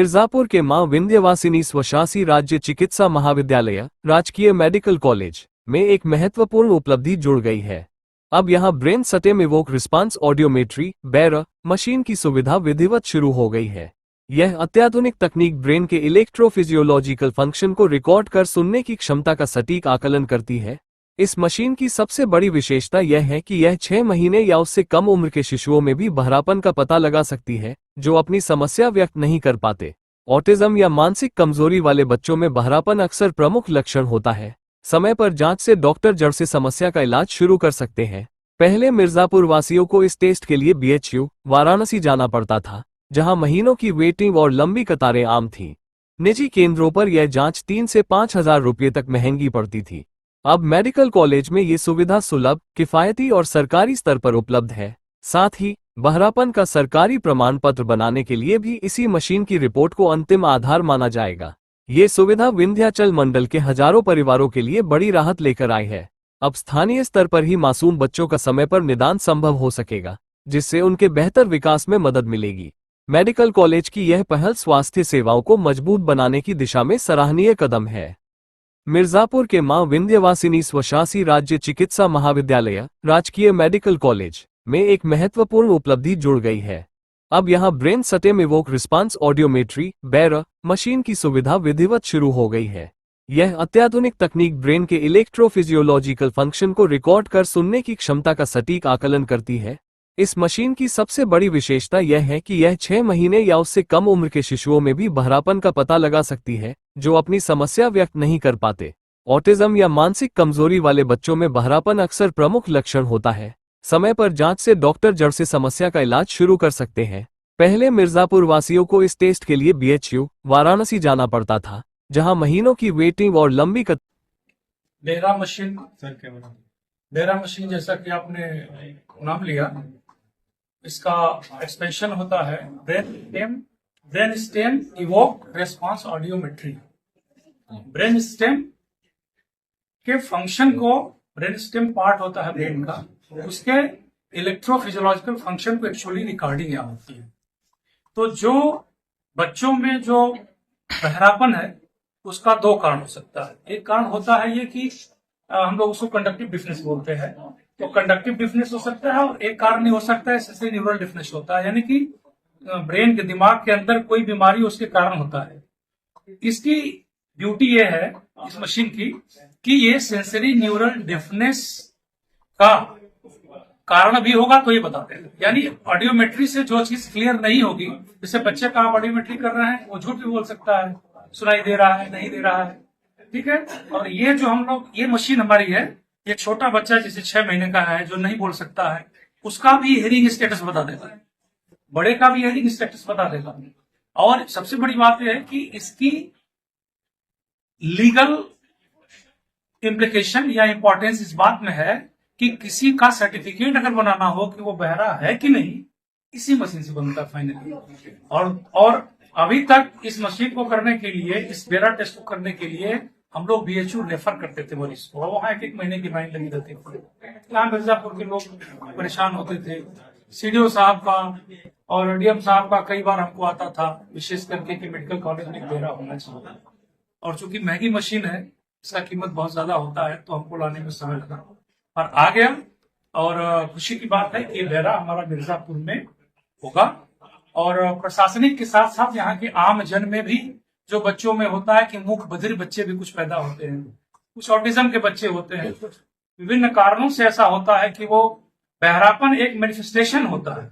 मिर्जापुर के मां विंध्यवासिनी स्वशासी राज्य चिकित्सा महाविद्यालय राजकीय मेडिकल कॉलेज में एक महत्वपूर्ण उपलब्धि जुड़ गई है। अब यहां brain stem evoke response audiometry BERA machine की सुविधा विधिवत शुरू हो गई है। यह अत्याधुनिक तकनीक ब्रेन के इलेक्ट्रोफिजियोलॉजिकल फंक्शन को रिकॉर्ड कर सुनने की क्षमता का सटीक आकलन करती है। इस मशीन की सबसे बड़ी विशेषता यह है कि यह 6 महीने या उससे कम उम्र के शिशुओं में भी बहरापन का पता लगा सकती है, जो अपनी समस्या व्यक्त नहीं कर पाते। ऑटिज्म या मानसिक कमजोरी वाले बच्चों में बहरापन अक्सर प्रमुख लक्षण होता है। समय पर जांच से डॉक्टर जड़ से समस्या का इलाज शुरू कर सकते हैं। पहले मिर्जापुर वासियों को इस टेस्ट के लिए BHU वाराणसी जाना पड़ता था, जहां महीनों की वेटिंग और लंबी कतारें आम थीं। निजी केंद्रों पर यह जांच 3 से 5 हजार रुपये तक महंगी पड़ती थी। अब मेडिकल कॉलेज में ये सुविधा सुलभ, किफायती और सरकारी स्तर पर उपलब्ध है। साथ ही बहरापन का सरकारी प्रमाण पत्र बनाने के लिए भी इसी मशीन की रिपोर्ट को अंतिम आधार माना जाएगा। ये सुविधा विंध्याचल मंडल के हजारों परिवारों के लिए बड़ी राहत लेकर आई है। अब स्थानीय स्तर पर ही मासूम बच्चों का समय पर निदान संभव हो सकेगा, जिससे उनके बेहतर विकास में मदद मिलेगी। मेडिकल कॉलेज की यह पहल स्वास्थ्य सेवाओं को मजबूत बनाने की दिशा में सराहनीय कदम है। मिर्जापुर के मां विंध्यवासिनी स्वशासी राज्य चिकित्सा महाविद्यालय राजकीय मेडिकल कॉलेज में एक महत्वपूर्ण उपलब्धि जुड़ गई है। अब यहां brain stem evoke response audiometry BERA machine की सुविधा विधिवत शुरू हो गई है। यह अत्याधुनिक तकनीक ब्रेन के इलेक्ट्रोफिजियोलॉजिकल फंक्शन को रिकॉर्ड कर सुनने की क्षमता का सटीक आकलन करती है। इस मशीन की सबसे बड़ी विशेषता यह है कि यह 6 महीने या उससे कम उम्र के शिशुओं में भी बहरापन का पता लगा सकती है, जो अपनी समस्या व्यक्त नहीं कर पाते। ऑटिज्म या मानसिक कमजोरी वाले बच्चों में बहरापन अक्सर प्रमुख लक्षण होता है। समय पर जांच से डॉक्टर जड़ से समस्या का इलाज शुरू कर सकते हैं। पहले मिर्जापुर वासियों को इस टेस्ट के लिए BHU वाराणसी जाना पड़ता था, जहां महीनों की वेटिंग और लंबी BERA मशीन जैसा कि आपने नाम लिया, इसका एक्सपेंशन होता है brain stem evoke response audiometry. Brain stem के फंक्शन को, ब्रेन स्टेम पार्ट होता है ब्रेन का, उसके इलेक्ट्रोफिजियोलॉजिकल फंक्शन को एक्चुअली रिकॉर्डिंग यहाँ होती है। तो जो बच्चों में जो बहरापन है उसका 2 कारण हो सकता है। एक कारण होता है ये कि हम लोग उसको कंडक्टिव डिफनेस बोलते हैं, तो कंडक्टिव डिफनेस हो सकता है। और एक कारण नहीं हो सकता है सेंसरी न्यूरल डिफनेस होता है, यानी कि ब्रेन के दिमाग के अंदर कोई बीमारी उसके कारण होता है। इसकी ड्यूटी ये है इस मशीन की कि ये सेंसरी न्यूरल डिफनेस का कारण भी होगा तो ये बताते हैं। यानी ऑडियोमेट्री से जो चीज क्लियर नहीं होगी, जैसे बच्चे का आप ऑडियोमेट्री कर रहे हैं, वो झूठ भी बोल सकता है, सुनाई दे रहा है, नहीं दे रहा है, ठीक है। और ये जो हम लोग, ये मशीन हमारी है, एक छोटा बच्चा जैसे 6 महीने का है जो नहीं बोल सकता है, उसका भी हियरिंग स्टेटस बता देता है, बड़े का भी हियरिंग स्टेटस बता देता है। और सबसे बड़ी बात यह है कि इसकी लीगल इम्प्लीकेशन या इंपॉर्टेंस इस बात में है कि किसी का सर्टिफिकेट अगर बनाना हो कि वो बहरा है कि नहीं, इसी मशीन से बनता है फाइनली। और अभी तक इस मशीन को करने के लिए, इस BERA टेस्ट को करने के लिए हम लोग BHU रेफर करते थे मरीज को, वहां 1 महीने की लाइन लगी रहती थी। यहाँ मिर्जापुर के लोग परेशान होते थे। CDO साहब का और DM साहब का कई बार हमको आता था, विशेष करके कि मेडिकल कॉलेज में BERA होना चाहिए। और चूंकि महंगी मशीन है, इसका कीमत बहुत ज्यादा होता है, तो हमको लाने में समय लगा, पर आ गया। और खुशी की बात है कि BERA हमारा मिर्जापुर में होगा। और प्रशासनिक के साथ साथ यहाँ के आम जन में भी जो बच्चों में होता है कि मूक बधिर बच्चे भी कुछ पैदा होते हैं, कुछ ऑटिज्म के बच्चे होते हैं, विभिन्न कारणों से ऐसा होता है कि वो बहरापन एक मैनिफेस्टेशन होता है,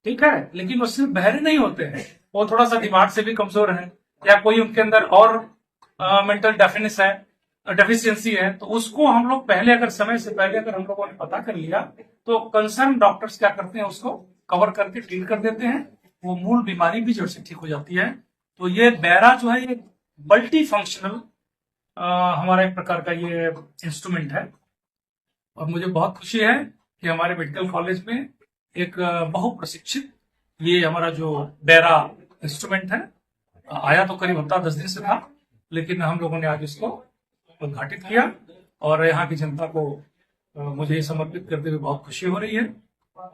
ठीक है, लेकिन वो सिर्फ बहरे नहीं होते हैं, वो थोड़ा सा दिमाग से भी कमजोर है, या कोई उनके अंदर और मेंटल डेफिशिएंसी है। तो उसको हम लोग पहले, अगर समय से पहले अगर हम लोगों ने पता कर लिया, तो कंसर्न डॉक्टर्स क्या करते हैं, उसको कवर करके ट्रीट कर देते हैं, वो मूल बीमारी भी जड़ से ठीक हो जाती है। तो ये BERA जो है, ये मल्टी फंक्शनल हमारा एक प्रकार का ये इंस्ट्रूमेंट है। और मुझे बहुत खुशी है कि हमारे मेडिकल कॉलेज में एक बहुप्रशिक्षित ये हमारा जो BERA इंस्ट्रूमेंट है, आया तो करीब हफ्ता 10 दिन से था, लेकिन हम लोगों ने आज इसको उद्घाटित किया। और यहाँ की जनता को मुझे समर्पित करते हुए बहुत खुशी हो रही है।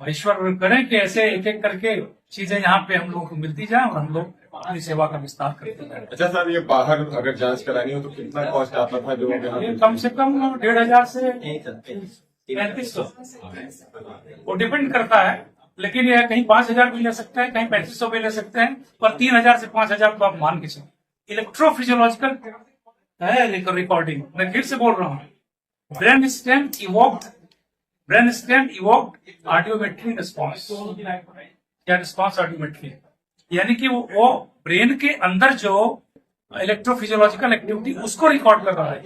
ईश्वर करें कि ऐसे एक एक करके चीजें यहाँ पे हम लोगों को मिलती जाए और हम लोग अपनी सेवा का विस्तार करते हैं। अच्छा सर, ये बाहर अगर जांच करानी हो तो कितना कॉस्ट आता था जो यहाँ ये कम से कम 1,500 से 3500 वो डिपेंड करता है, लेकिन ये कहीं 5,000 भी ले सकते हैं, कहीं 3500 भी ले सकते हैं, पर 3,000 से 5,000 तो आप मान के चलो। इलेक्ट्रोफिजियोलॉजिकल है रिकॉर्डिंग, मैं फिर से बोल रहा हूँ, brain stem evoked audiometry response या रिस्पॉन्स ऑडियोमेट्री, यानी कि वो ब्रेन के अंदर जो इलेक्ट्रोफिजियोलॉजिकल एक्टिविटी उसको रिकॉर्ड कर रहा है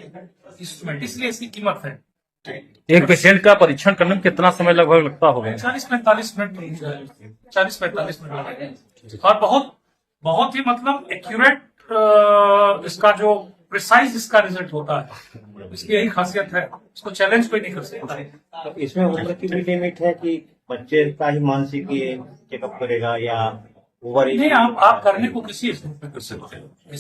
इंस्ट्रूमेंट, इसलिए इसकी कीमत है। एक पेशेंट का परीक्षण करने में कितना समय लगभग लगता होगा? 40-45 मिनट, 40-45 मिनट लगेगा, और बहुत ही मतलब एक्यूरेट इसका जो प्रिसाइज इसका रिजल्ट होता है, इसकी यही खासियत है, इसको चैलेंज कोई नहीं कर सकता। तो इसमें उम्र की भी लिमिट है कि बच्चे का ही मानसिक चेकअप करेगा या ओवर? नहीं, आप करने को किसी स्टेज पे कर सकते हो।